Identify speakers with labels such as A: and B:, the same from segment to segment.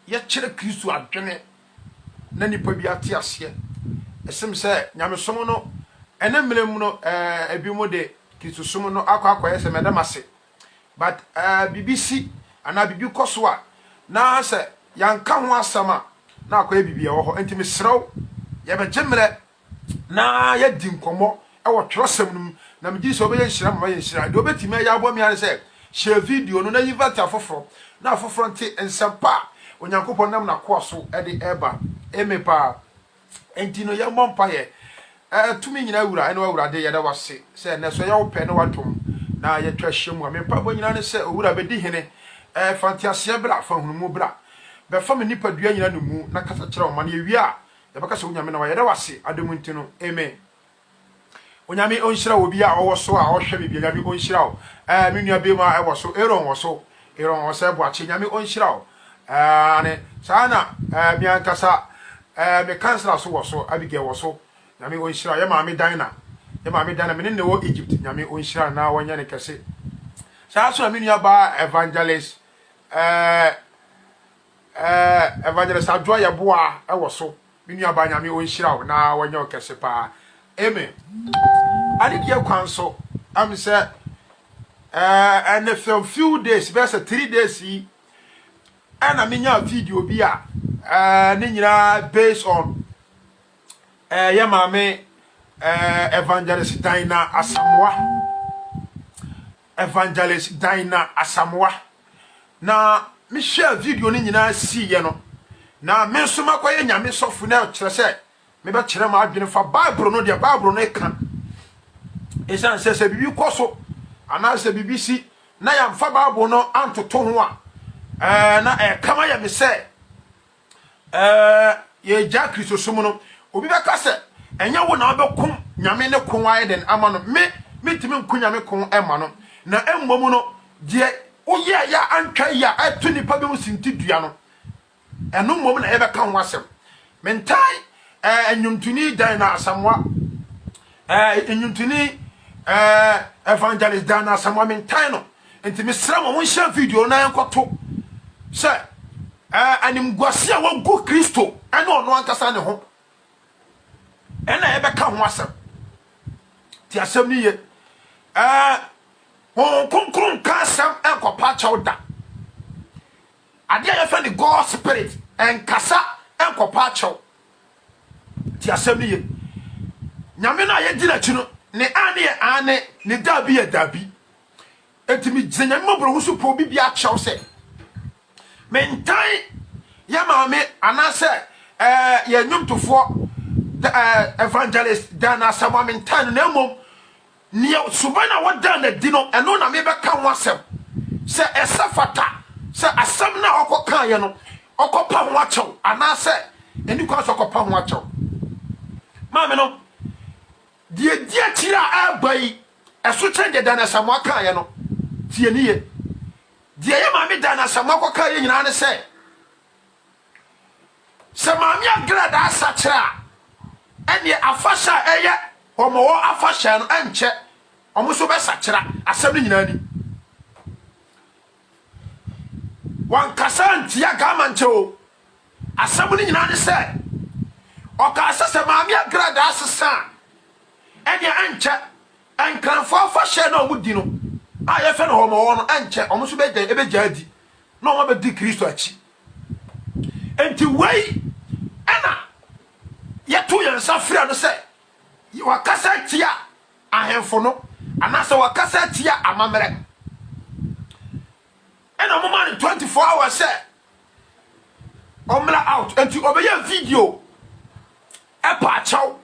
A: ye chere Kristo adwene na nipa bi ate ase esem se nyamesom no ene mmerem no ebimo de Kristo som no akwa se medamase but BBC ana bibi koso a na se yanka ho asama na akwa bibi e wo ho enti mesrew ye be gemre na ye di nkomo e wo twerosem num na me di so be ye nhira ma ye nhira de obetime ya abo mi an se share video no na yivati afoforo na afoforo nte ensempa onyankopon nam na koso e de eba emepa enti no ye mompa ye tumi nyina wura ene wura de ye da wase se ne so ye wo pe ne watom na ye twa hyemu amempa bo nyina ne se owura be di hene fantasia bra fa hunumu bra be fa me nipa dua nyina no mu na kasa kire o ma na ye wi a ye baka se onyame na wa ye da wase adomu ntino amen onyame onhyira obi a owoso a ohwe bibia nyame onhyira o me nua be ma ewoso eron wo bo achi nyame onhyira o ane sana mi ankasa me kansela so woso abige woso nyame onhyira ye ma me dana me ne wo Egypt nyame onhyira na wonya ne kese sa so me nua ba evangelist evangelist adwoya boa ewoso me nua ba nyame onhyira o na wonya o kese pa amen ani die kwan so am say and a few days verse 3 days yi ana menya video bi a ne nyina based on ya mame evangelist Dina Asamoah na me share video ne nyina si ye no na me so makoye nyame sofu na kire se me be kire ma adwene fa bible no de bible no ka esan se bibi koso ana se BBC na ya mfa bible no antoto ho a na kama ya me se ye ja Kristo som no obi be ka se enya wo na obekum nyame ne kon aye den ama no me timi nku nyame kon ema no na emmom no de oye ya antwa ya atuni pa be musinti dua no eno mom na ye be ka ho asem mentai enyumtuni Dina Asamoah enyumtuni evangelist Dina Asamoah mentai no enti mesra mo won video na enkoto se anim gwase a wagu Kristo ene ono ankasa ne ho ena ebe ka ho asem ti asem ni ye won konkron ka asem enkopa chawda ade ya fa ni God spirit enkasa enkopa chaw ti asem ni ye nyame na ye gina chi no ne ane ne dabi ya dabi etimi gyenya mmobro husu po bibia chaw se mentai ya maame anase ya nyumtofo evangelist Dina Asamoah mentai no mom ne subana wada na dino eno na me be ka ho asem se esafata se asem na okoka ye no okopa ho achaw anase eni kwa so okopa ho achaw maame no die tira abai eso change Dina Asamoah ka ye no tie ni ye die ye maame Dina Asamoah koka ye nyina ne se maame agrada asachira ene afasha eye omo afasha no enche omo so be sachira asem nyina ni wan kasanti aga manche o asem nyina ne se o ka se maame agrada asesa ene enche enkranfo afasha no mudi no aye fe no omo no enche omo so be jadi no omo be di Kristo achi enti wei ana yetu yensa fira no se wakasa tia ahemfo no anase wakasa tia amamere ena mo man 24 hours se omla out enti obeye video e pa chaw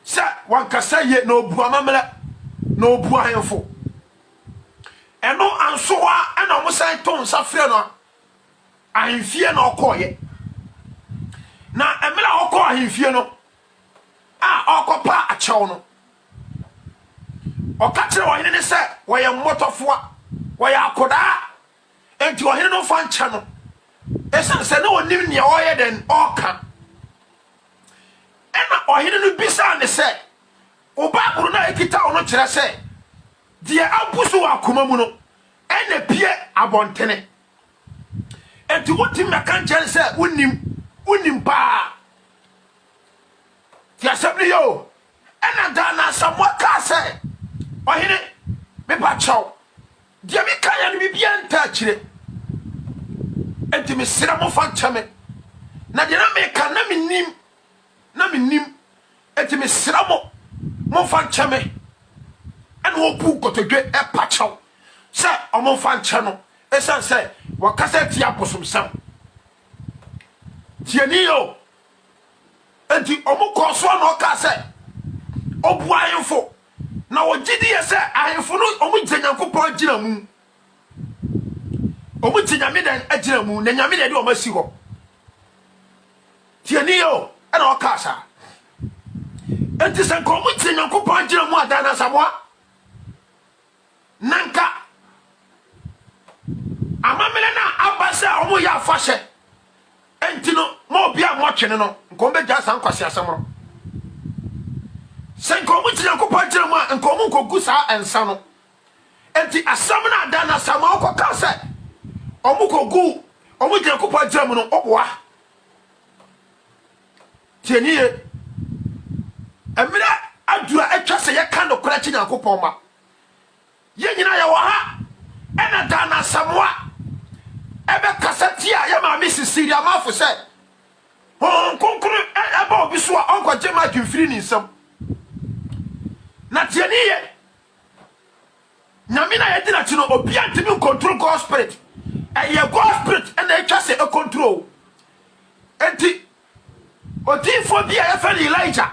A: se wankasa ye no bu amamere no bu ahemfo eno ansoa ena mo sai ton sa fira no ahemfie na okoye na emela okọ ahemfie no okopa achaw no okachire wo hene se wo ye mmotofoa wo ye akoda enti wo hene no fa ncha no esan se na onim ne o ye den oka ena o hene no bisa ne se obakuru na ekita ono kire se die abusu akoma mu no ena pie abontene enti wotim na kan chen se unim pa ti asabli yo ena da na samwa ka se ohene me pa chaw dia mi kan ya no bibia nta kire enti me sira mo fa chame na dia na me kan na minim enti me sira mo fa chame ena wo bu kotodwe e pa chaw se o mo fa nche no esan se wakasa ti aposom sam tiani yo enti omo koso na oka se obu ayefo na wogidi ye se ayefo no omo gyanyankopon agina mu omo tinyame den agina mu na nyame de omo si ho tiani yo na oka sa enti se ko omo gyanyankopon agina mu adana samwa nanka amamele na abasa omo ya fashe entino mo bia mo twene no nko ja san kwase asamo sen ko mo tiyan ko pajira mo nko mo nko gusa ensa no enti asam na da na sama ko ka se omo ko gu omo tiyan ko pajira mo no oboa tieniye emira adura etwa se ye kan no kora chi nyankopon ma ye nyina ya wo ha ena da na samwa ebe kasatia ya ma misi siria mafo se konkuru ebe obi so a onko jema dwumfiri ni nsam na tieniye nyamina ya dina chino obi antimi control God spirit ye God spirit ena etwa se e control enti odifo bia ya fa Elijah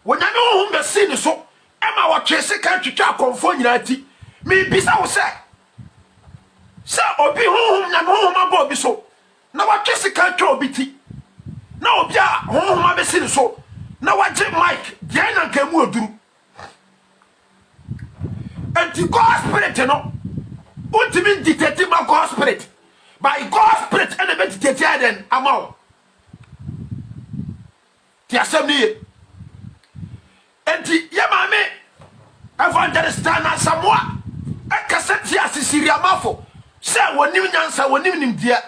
A: wonyame ohun be sin so ema wo twese kan twetwa akonfo nyina ti mi bisa wo se obi honhom na honhom aba obi so na watwese kan twa obi ti na obi a honhom abesi ne so na wagye mic dia na nkamu oduru anti God spirit no ultimate dictative by God spirit by God spirit and the dictator then amao ti asemi anti ya mame evangelist na Samoa ekaseti asisiri amafo se wonim nyansa wonim nimdia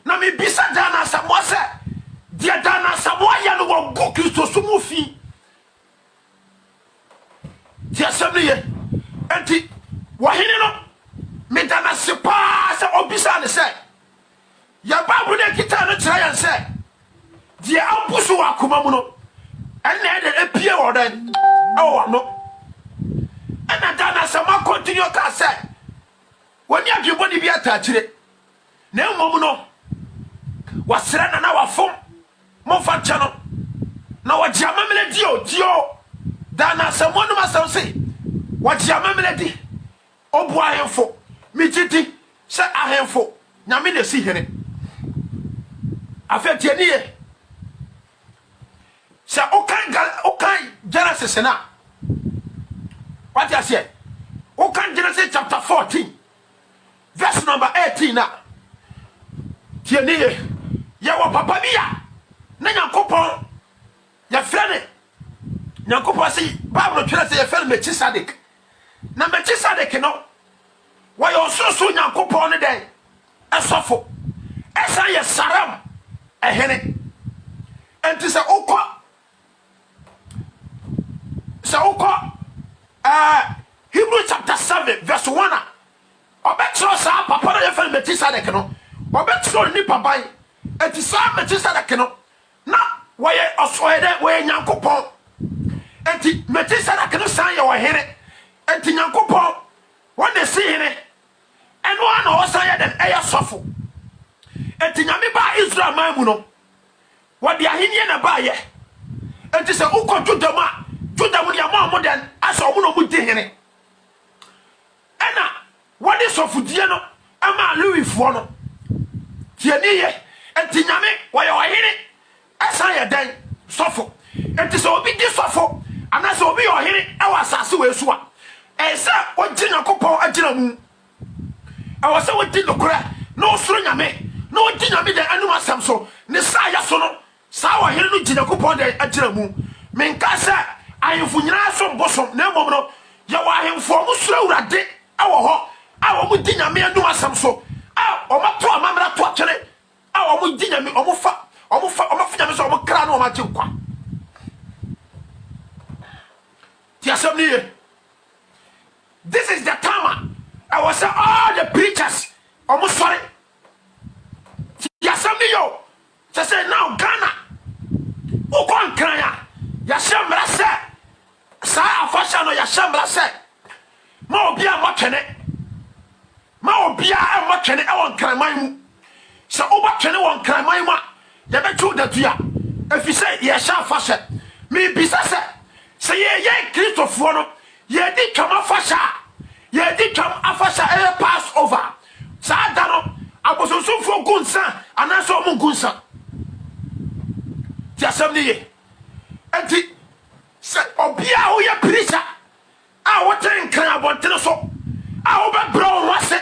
A: na me bisa dana Samoa se dia dana Samoa ya no wo go Kristo sumu fi ti asemi ye enti wahini no me dana sepa se obisa ne se ya babu de kita no kira yan se dia ampusu akoma mu no enne de epie wodan e no ena dana Samoa continue ka se woni adwebo ni bi atachire na emom no wasra na wafom mo fa cha no na wagye amamele dio dana Samoa no masam se wagye amamele di obu ahemfo mijiti se ahemfo nyame na si hene afetie ni ye se okan Genesis na what you say okan Genesis chapter 14 verse number 18 na tieniye ya wa papa bia na Nyankopon ya frene Nyankopon si Bible twere se ya frene Melchizedek na Melchizedek no wa yo soso Nyankopon ne den esofo esa ye saram ehene enti se ukọ Hebrew chapter 7 verse 1 obetro sa papa na ye frene Melchizedek no obetro ni papa enti sa Melchizedek no na waye osoede waye Nyankopon enti Melchizedek no san ye wohere enti Nyankopon wona si hene eno ana o san ye den eye sofo enti nyame ba Israel man mu no wode ahenie na ba ye enti se ukọ Juda mu ya mo den asa o mu no mu di hene ena wode sofudie no ama Louisfo no tieniye enti nyame waye wohere asa ye den sofo enti se obi di sofo anase obi yo hene e wasase we so a esa ogye Nyankopon agina mu e wase wodi dokora no soro nyame no wodi nyame den anu asam so ne sa ya so no sa wo hene no gye Nyankopon den agina mu menka sa ayefo nyina so bosom na mom no ye wa ahemfo mu soro urade e wo ho a wo mu di nyame anu asam so a omato amamra to akere a omo dinyame omofa nyame so omo kra na omo agye kwa ti asem ni ye. This is the time I was saying all the preachers almost sorry. Yes, yo. Just say now Ghana. Who can cry? Yashambra say. Sa afasha no Yashambra say. Ma obi a mokene. Ma obi a mokene e won kraman mu. Sa oba kene won kraman mu. Ya betu da dua. Efi say Yasha afasha. Me bisa say ye Christopher no. Ye di twama fasha. Ye di twam afasha e pass over. Sa dano abososo fo gunsa anaso mo gunsa. Ti asem ni ye. Enti se obia wo ye preacher a wo ten kan abontere so a wo be bro wase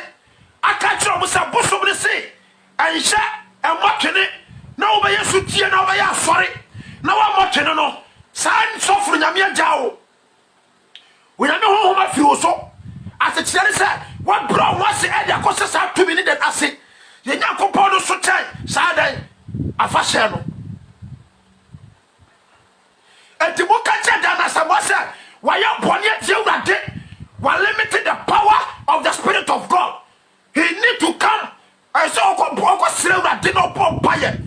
A: aka kiro mo sa bosom ne se anhye emotwene na wo be yesu tie na wo be ya afore na wo motwene no sa nsofuru nyame agyawo we na ho ma fi wo so asekire se wo bro wase e dia ko se sa tumi ni den ase ye nyankopon no so tan sa dan afahye no enti mo ka che dan asamose why you born yet you that day while limiting the power of the Spirit of God. He need to come. I saw go slave that did not pop by it.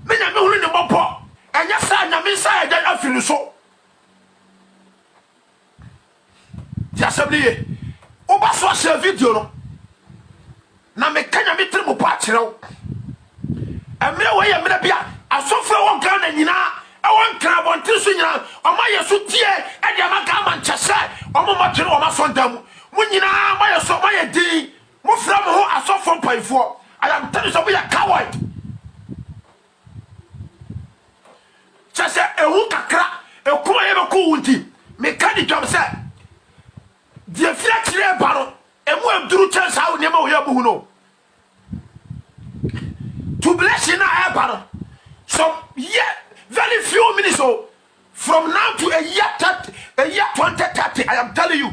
A: Me na me hu ni mo po. Enya sa nya me sa e dan afiri so. Ya sabli oba so share video no. Na me kanya me trimu pa kirew. Emre we ye mre bia asofo wo Ghana nyina awon kra bonti so nyina oma yesu tie e dia maka manchese omo motwere o masondam mu nyina ma yesu ma ye din mu fra mo ho asofo mpaifo. I am telling you, be a coward. Just ehu kakra ekuma ye be ko wunti me ka di dwam se die fiatire baro emu abduru chance how nema wo ye bu no to bless you na e baro so yeah very few minutes from now to a year 2030 I am telling you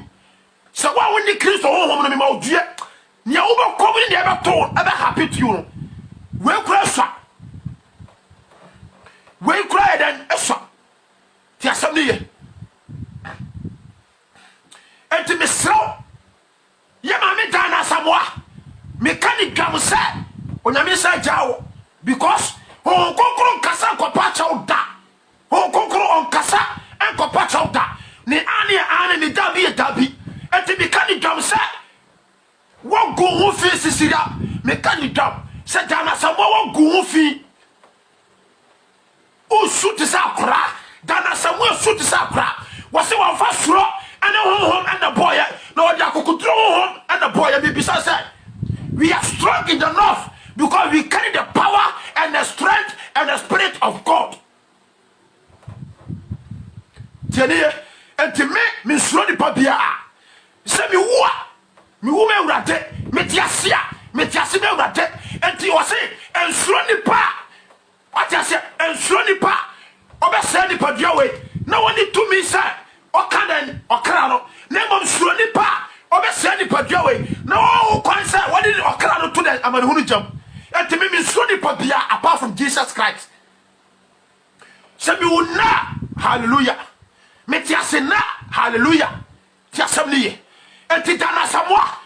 A: so why when the Christ home no me ma odue nia wo be kom ni e be to e be happy to you we kura so we kura den eso ti asam ni ye enti me sro ye ma me dan asamoa me kan ni dwam se onyame sa jawo because on kokoro kasa kopa chawda on kokoro on kasa en kopa chawda ni ane ni dabi enti me kan ni dwam se wo go ho fi sisiria me kan ni dwam se dana samoa wo go ho fi o shoot sa kra dana samoa shoot sa kra wo se wo fa suro ene honhom and the boy no dia kokotro honhom and the boy be bisa say we are strong in the north because we carry the power and the strength and the Spirit of God. Tieni enti me suro di papia se mi wo me urate me tiasia me urate enti o se ensuro ni pa atiasia ensuro ni pa obese ni padua we na woni to me say okaden okra no na mom suro ni pa obese ni padua we na wo kwan say woni okra no to den amanhunu jam enti me suro ni papia apart from Jesus Christ se mi una hallelujah me tiase na hallelujah tiasam ni enti dana samoa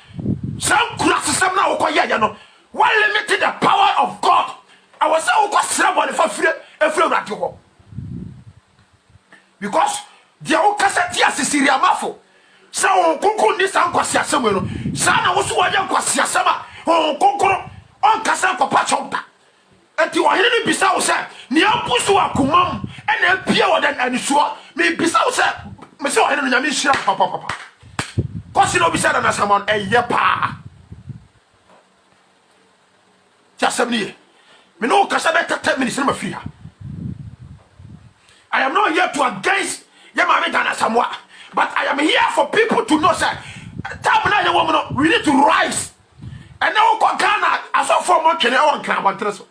A: some criticism na okoye ya no what limited the power of God I was say okosra body for free efre rade ho because dia okasati asisiri amafo sa on konkon ni san kwasi asem no sa na wo so waje kwasi asem a on konkon on kasa kopa chonta enti wo hene ni bisa wo se ni apusu akomam ena pia wo dan anisuo me bisa wo se me se wo hene no nyame hira papa kosi no bisa na samon eye pa jasem ni me no kasa be 30 minutes na free. I am not here to against Yamame Dana Samoa, but I am here for people to know that we need to rise. And now Ghana as of 4 months on Crabon.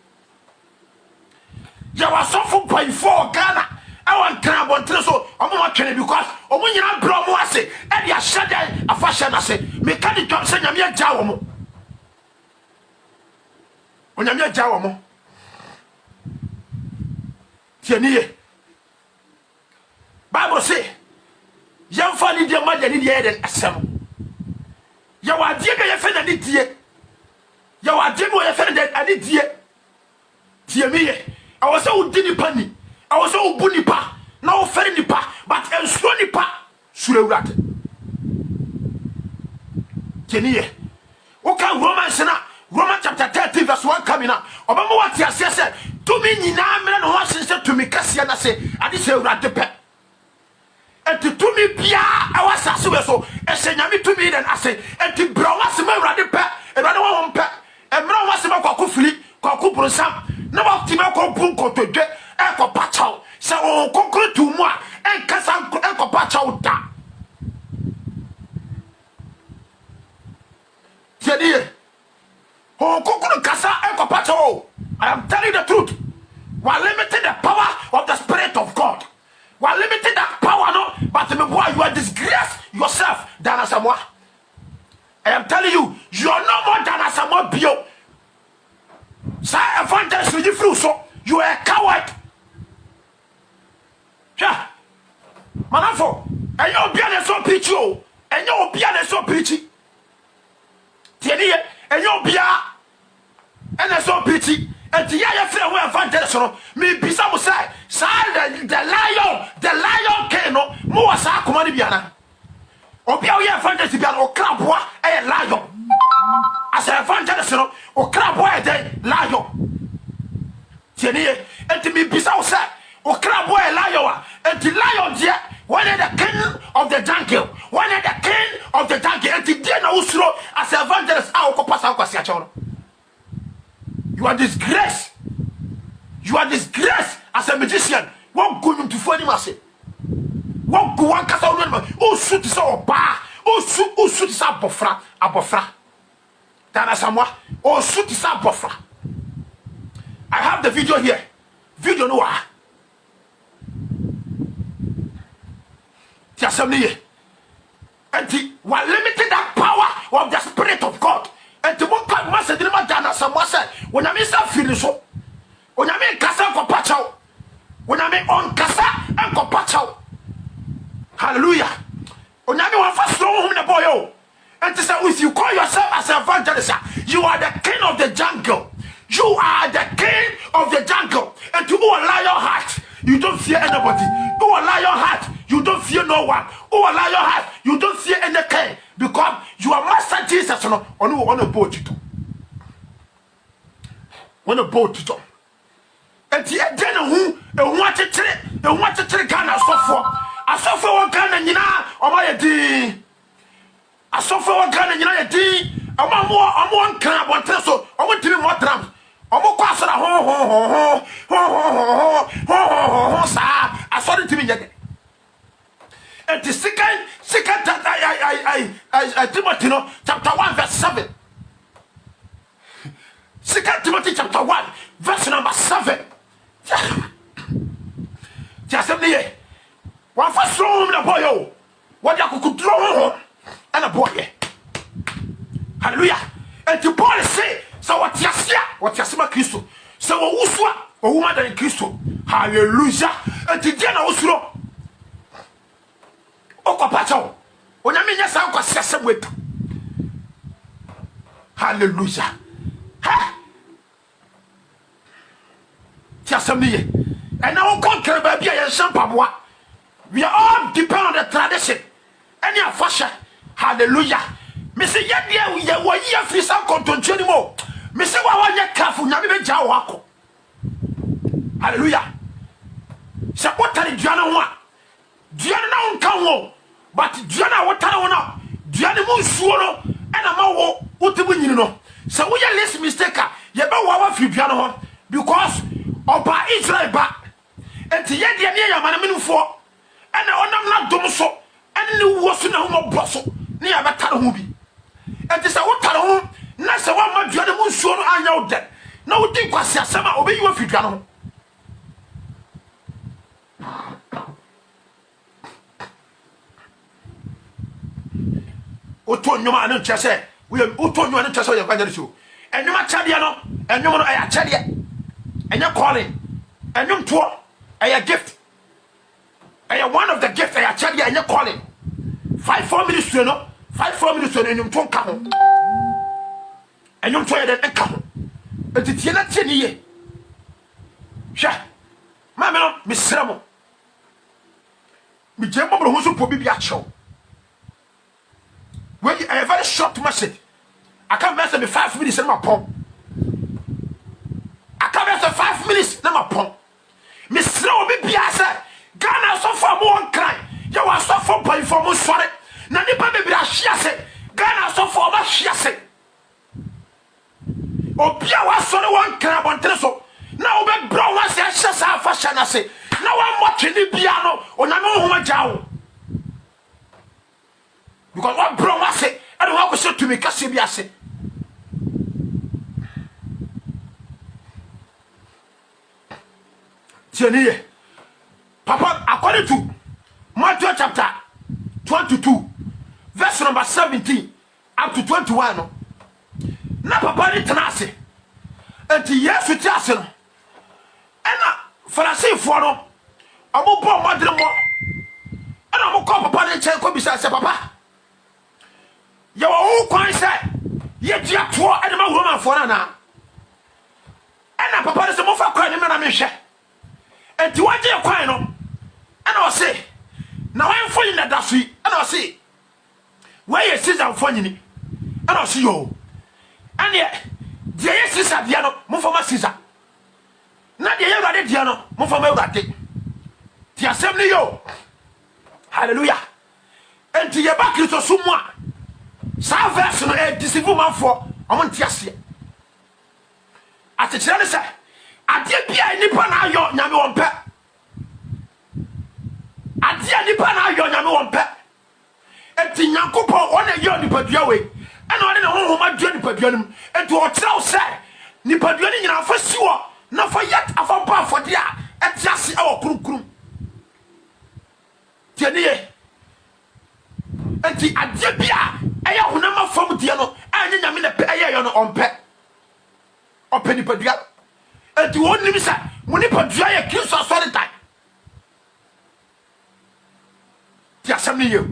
A: You are suffering by 4 Ghana. I want Crabon Treso, I'm not kidding because when you are Bromoase, and you are shedding a fashion, I say, Mechanic Johnson, I'm your Jawamo. onyame agya wo mo tieniye Bible say yamfa ni dia magya ni dia eden asem ya wadie be ye fe na ni die ya wadie bo ye fe na ani die tiemiye awose wo di nipa ni awose wo bu nipa na wo fere nipa but enso nipa sure wurade tieniye wo kan Romans chapter 13 verse 1 kamina obama wati asese tumi nyina mre no ho asense tumi kase na se ade se wurade pe enti tumi bia awasase we so ese nyame tumi den ase enti bro wasema wurade pe wurade wo ho pe emre wasema kwako fili kwako brosam na wati me ko bun ko todwe e ko pachaw se o kokoro tumu a enkasa e ko pachaw da tiedie oh, kokoro kasa e ko pachaw. I am telling the truth. We're limiting the power of the Spirit of God. We're limiting that power, no? But boy, you are disgrace yourself than as someone. I am telling you, you are no more than as someone bio. Say evangelist you feel so you are a coward. Yeah. Manafo, and you'll be an so preach you, and you'll be an so preachy. Tieni, and you'll be a so preachy. And the year friend who evangelist me bisa mo say the lion came no mo wasa akoma ni biana obi a wo evangelist biana o kraboa e lion as evangelist no o kraboa e dey lion tieni enti me bisa wo say o kraboa e lion a enti lion dia one the king of the jungle one the king of the jungle enti dia na usuro as evangelist a o pasa kwasi a chewo. You are disgrace. You are disgrace as a magician. What go you to find him as what go one cast out? Oh, shoot is our bar. Oh, shoot is our bofra. Tana Samoa. Oh, shoot is our bofra. I have the video here. Video no. Tiasamiye. And we are limiting that power of the Spirit of God. And to one part, Master Dima Dana Samoa said, when I miss a finish, when I mean Casa for Pacho, when I mean on Casa and for Pacho. Hallelujah. When I mean one first throw home the boy, and to say, if you call yourself as an evangelist, you are the king of the jungle. You are the king of the jungle. And to allow your heart, you don't fear anybody. Who allow your heart, you don't fear no one. Who allow your heart, you don't fear anything. Because you are Master Jesus on a boat. On a boat. And the who want to trick Ghana so I suffer one Ghana, you know, or my D. I suffer one Ghana, you know, D. I'm one crab, one pencil, I want to be more drums. I'm more cross at I saw it to me yet. And the second Timothy chapter 1 verse 7. Second Timothy chapter 1 verse number 7. Just a one first throw him the boy. What you could throw home and a boy. Hallelujah. And to Paul say, so what Yasima Christo. So Uswa, a woman than Christo. Hallelujah. And to Jana Usro. Okopacho. When I mean, yes, I'll go see with. Hallelujah. Ha! Tiasamiye. And now conquer baby and Shampabwa. We are all depend on the tradition. Any fashion. Hallelujah. Missy Yadia, we are 1 year free some content anymore. Missy Wawa careful, Nabi Jawako. Hallelujah. Support Diana one. Diana don't come. But Diana what I want Diana Musuno and a Mawo Utibu, you know. So we are less mistake. You know what if you piano because Oba Israel back. And the Yadia near Manamin for and I'm not doing so. And you was in a home of Bosso near Batarahubi. And this is what Tarahum, Nasa one my Diana Musuno, I know that. No, think was Sama obey you if you piano. Oto nyoma anu chese we oto nyoma anu chese ya kwanya so Enyum akyade no, enyum no aya akyade. Enya calling. Enyum to aya gift. Aya one of the gift aya akyade enya calling. 5-4 minutes no, 5-4 minutes no enyum to nka ho. Enyum to aya den nka ho. Etitie na tie ni ye. Hwa. Ma me no misramo. Mi jembo bro ho so po bibia chew. When a very short message, I can't message me 5 minutes in my pump. I can't message 5 minutes in my pump. Miss Slow be piazza. Ghana so for more crime. You are so for by for more sorry. Nani baby a shiase. Ghana so for my shiase. O Pia was so one crab on Treso. Now be brown was a shasa fashion. I say. Now I'm watching the piano on a no woman jow. Because what bro was say, I don't want to say to me, Cassibia say. Tieni, Papa, according to Matthew chapter 22, verse number 17 up to 21. Na Papa ni tenase, enti Yesu ti ase no. Ena Pharisee fo no, amo bo modre mo. Ena amo ko Papa ni chen ko bisa se Papa. Ye wo kwan se ye dia to e ma Roman fo na ena Papa ni se mo fa kwan ni me na me hwe enti waje kwan no ena o se na wan fo ni na da so ena o se we ye season fo nyini ena o se yo ene die ye season dia no mo fo ma season na die ye urade dia no mo fo ma urade ti asem ni yo hallelujah enti ye ba Kristo sumu a sa verse no e deceive man for amon tiase atechire ne se ade bia nipa na ayo nyame won pe ade nipa na ayo nyame won pe enti Nyankopon ona yo nipa dua we ena one ne honhom adua nipa dua nim enti o tiraw se nipa dua ni nyina fa siwo na fa yet afa ba afode a etiase e wo kurukuru tieniye enti ade bia eya hunama fam dia no anya nyame na pe eya yo no ompe openi padua enti woni mi sa muni padua ye Kristo asori tai ti asami yo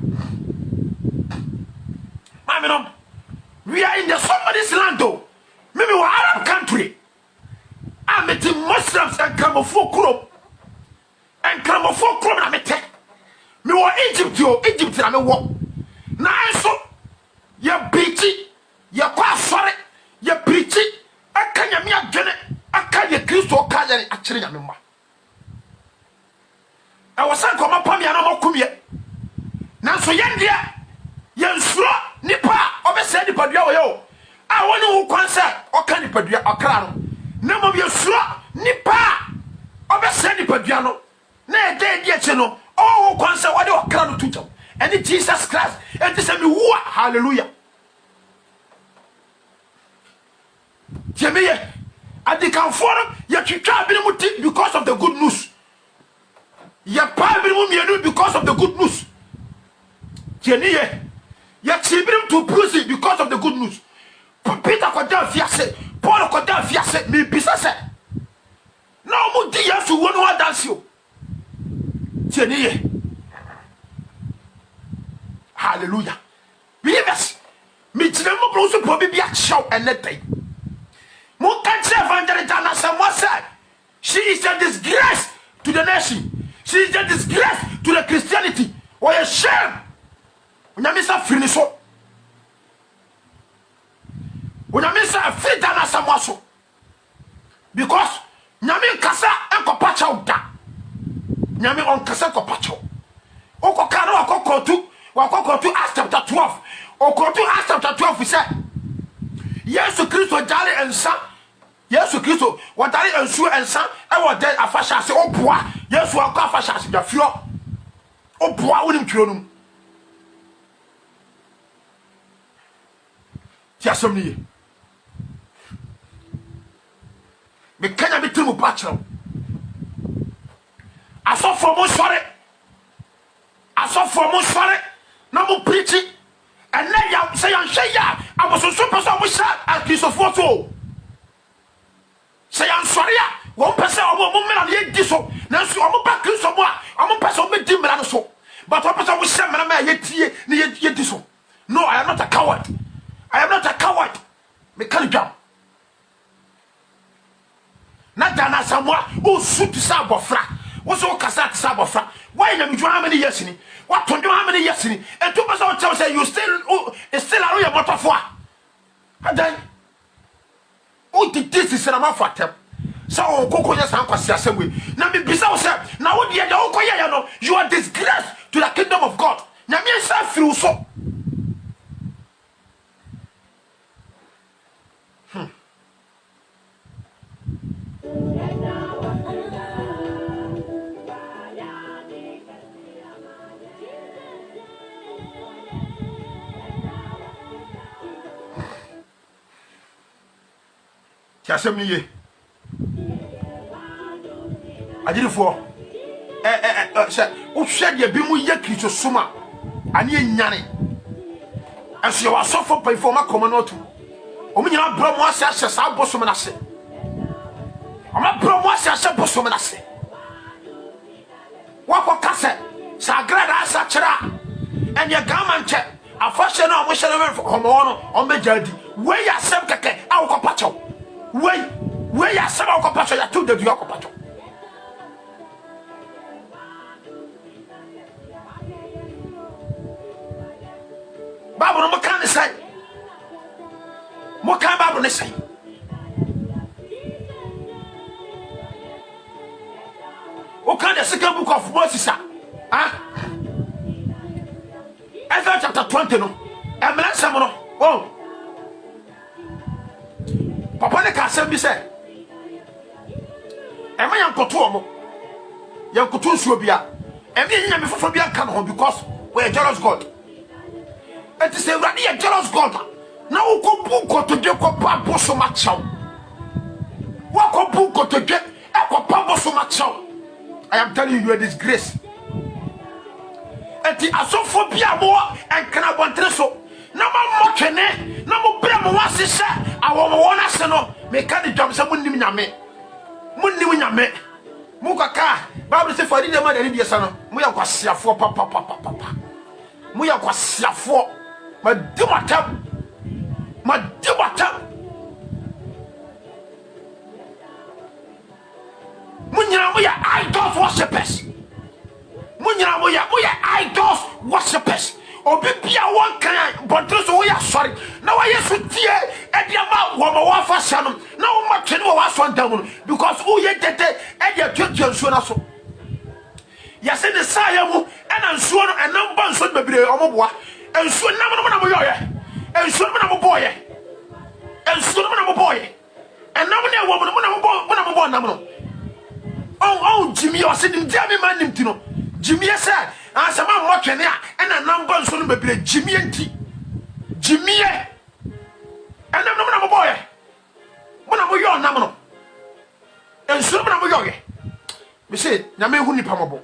A: mami no we are in the somebody's land though maybe we Arab country I'm meeting Muslims and Kramofo krom na mete me wo Egypt na me wo na so ye bichi ye kwa sore ye preachi aka nyame adwene aka ye Kristo ka ye akire nyame ma e wosan ko mapam ya na makumye na so ye ndia ye nsuro nipa obese nipa dua wo yo a woni wo kwanse oka nipa dua okra no na mo ye suro nipa obese nipa dua no na e de die che no o wo kwanse wo de okra no tutam and Jesus Christ and this is me hallelujah Jemeye adikan for ye twitwa bi muti because of the good news ye pa bi mu mienu because of the good news Jeniye ye tibrim to prison because of the good news Peter kodan fiase Paul kodan fiase me bisa se na mu di Yesu wonu adanse o Jeniye hallelujah believers me tire mo bro so po bibia show anything mo kan say evangelist Anna Samuel said she is a disgrace to the nation she is a disgrace to the Christianity or a shame unyamisa fini so unyamisa fit Anna Samuel so because nyame kasa enkopa chaw da nyame on kasa enkopa chaw okokara okokotu wakokotu Acts chapter 12 okotu Acts chapter 12 say Yesu Kristo jale ensa Yesu Kristo wadare ensu ensa e wode afasha se oboa Yesu akọ afasha se dafio oboa wonim twiro num ti asomni me kanya bitimu pachro asofo mo sore na mo preach and let ya say yan hwe ya abososo pese omo sha akisofo so se yan sori a won pese omo mera ye di so na so omo ba kristo mo a omo pese omo di mera no so but omo pese omo sha mera ma ye tie na ye di so. No, I am not a coward. I am not a coward. Me can't jump. Not dana samwa who suit to sabofra. What's all casat sabofra? Why am you how many years in it? What to do how many years in it? And 2 months old say you still are your motor for. And then oh this is a for them. So Coco yes and assembly. Now be bizarre say now what you are disgrace to the kingdom of God. Now me self through so. Tiasem ni ye agirifo se o hwe de bi mu ye Kristo soma ani enyane enso ye wasofo paifo makoma no to o mu nyina bro mu ase ahye sa bosom na se o ma bro mu ase ahye bosom na se wako kase sa grada asa kira enye gama nche afashe na o mo hye no homo no o megadi we ya sem keke awko pacho we ya sem awko pacho ya to de du awko pacho Bible no can say mo kan Bible ne say o kan the second book of Moses Exodus chapter 20 no emla sam no oh papa ne ka sam bi say ema yan koto omo yan koto nsuo bia ema yan me fofo bia kan ho because we are jealous God. It is a really jealous God. Now we go to the papa so much. What go to get a papa so much. I am telling you, a disgrace. And the asophobia more and can I want to so. No more mocking, no more bram was it, sir. I want to know. Make the job someone in your me. Munni in your me. Mukaka, Bible say for the man and India son. We are quite for papa. We are quite for. Madumatam Munyana we are idols worshippers. Munyana we are idols worshippers. Obibia one kind but so we are sorry. Now I yes tie e dia ma wo ma wa fa shanum. Now we ma twene wa so ndam because who ye tete e dia twetwe nsuo na so. Yes in the say mu e na nsuo no enam ba nsuo bebre omoboa. Ensuo nam na mo yoye ensuo na mo boye ensuo na mo boye enam na wo mo na mo bo nam no oh Jimmy o se nim dia me man nim ti no Jimmy se ansama mo twene a na nam ba nsuo no bebre Jimmy enti Jimmy enam na mo boye mo na mo yo nam no ensuo na mo yoye me say nyame hu nipa mo bo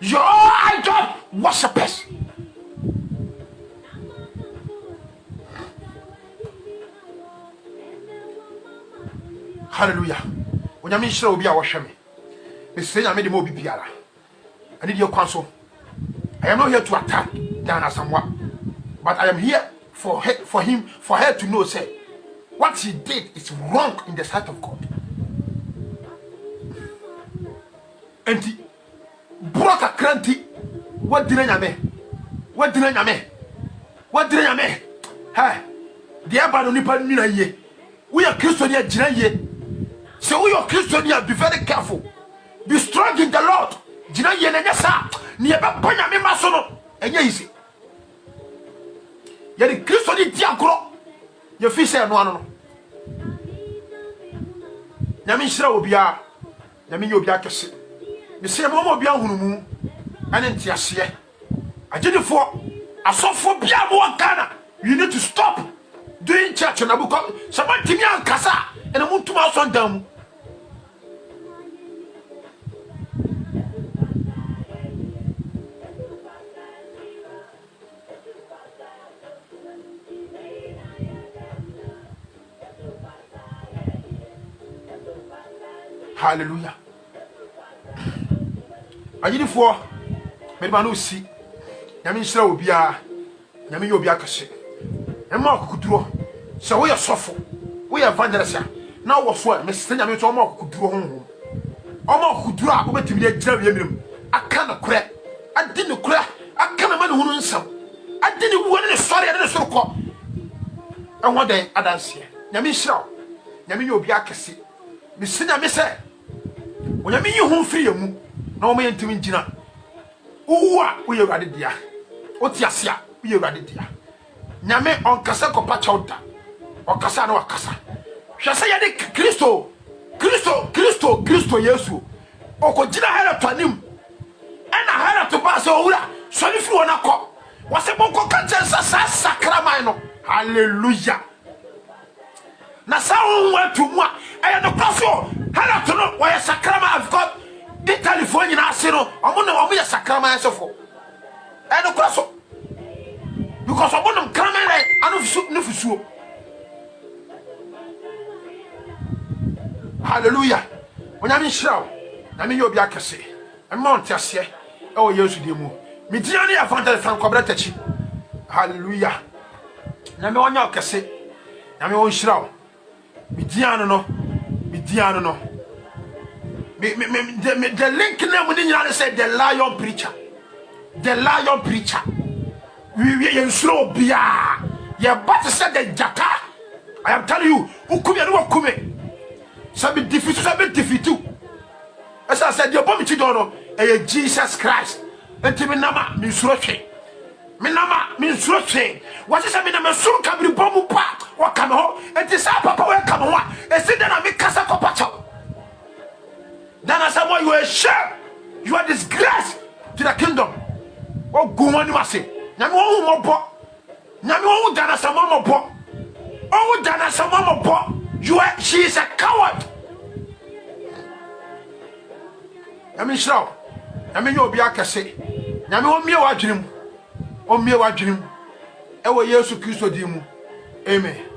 A: yo idol worshipers. Hallelujah. When you mean sure be our shame. Me say I made the mobi biara. I need your counsel. I am not here to attack Diana somewhat, but I am here for her to know say what she did is wrong in the sight of God. And the broke a cranty. What did I mean? What did I mean? What did I mean? Hey, the Abba nipa nina ye. We are Christian ye. So we are Christian, be very careful. Be strong in the Lord. Jina ye na nyasa. Ni eba panya me masono. Enye easy. Ye the Christian di agro. Ye fi say no ano no. Nyame hira obia. Nyame nye obia kese. Me say mo obia hunumu. Ane ntiase. Agedefo asofo bia mo Ghana. You need to stop doing church na because someone timi ankasa ene muntuma so ndam. Hallelujah. Ayidifo me ma no si nyame nhira obia nyame ye obia kase ema okukuduro se wo ye sofo wo ye evangelist na wo so me se nyame to oma okukuduro honhom oma okukuduro a wo betimi de gira wie mirim aka na kure adi ne kure aka na ma ne hunu nsam adi ne wo ne sori ade ne sorokọ enwo den adanse nyame nhira nyame ye obia kase me se nyame se wo nyame yi hu firi emu na wo me ntimi ngina uwa uye wade dia oti asia uye wade dia nyame onkasa kopa chawda okasa na wakasa hwese yade Kristo Yesu okojina hera tanim ena hera to ba se owura so ni fi wona ko wase bonko kantensa sa sakraman no hallelujah na sa won tumu a eye no kwaso hera to no wa sakraman of God the telephone na ase no omo na omo ya sakraman sefo e no kwaso because omo no kraman re anu fusuo hallelujah onyame nhirawo na me yobi akese e mount ase e o Yesu de mu me dia ne evangelist Francois tachi hallelujah na me wonya akese na me won nhirawo me dia no the link name we didn't say the lion preacher. We slow bia. You but said the jaka. I am telling you, who come and walk come. Sabi defeat. As I said, your bomb chidono, Jesus Christ. And to me nama means roche. Me nama means roche. What is a minimum soon can be bomb pa or come home and this papa will come home and sit down and make casa copacho. Then someone you are shame, you are disgrace to the kingdom. Oh, go on, you must say. Namu mopo, Namu dana sama mopo. Oh, dana sama mopo. She is a coward. Nami shraw. Nami yo biya kase. Nami o miye wa dream. Ewo Yesu Kristo di mu. Amen.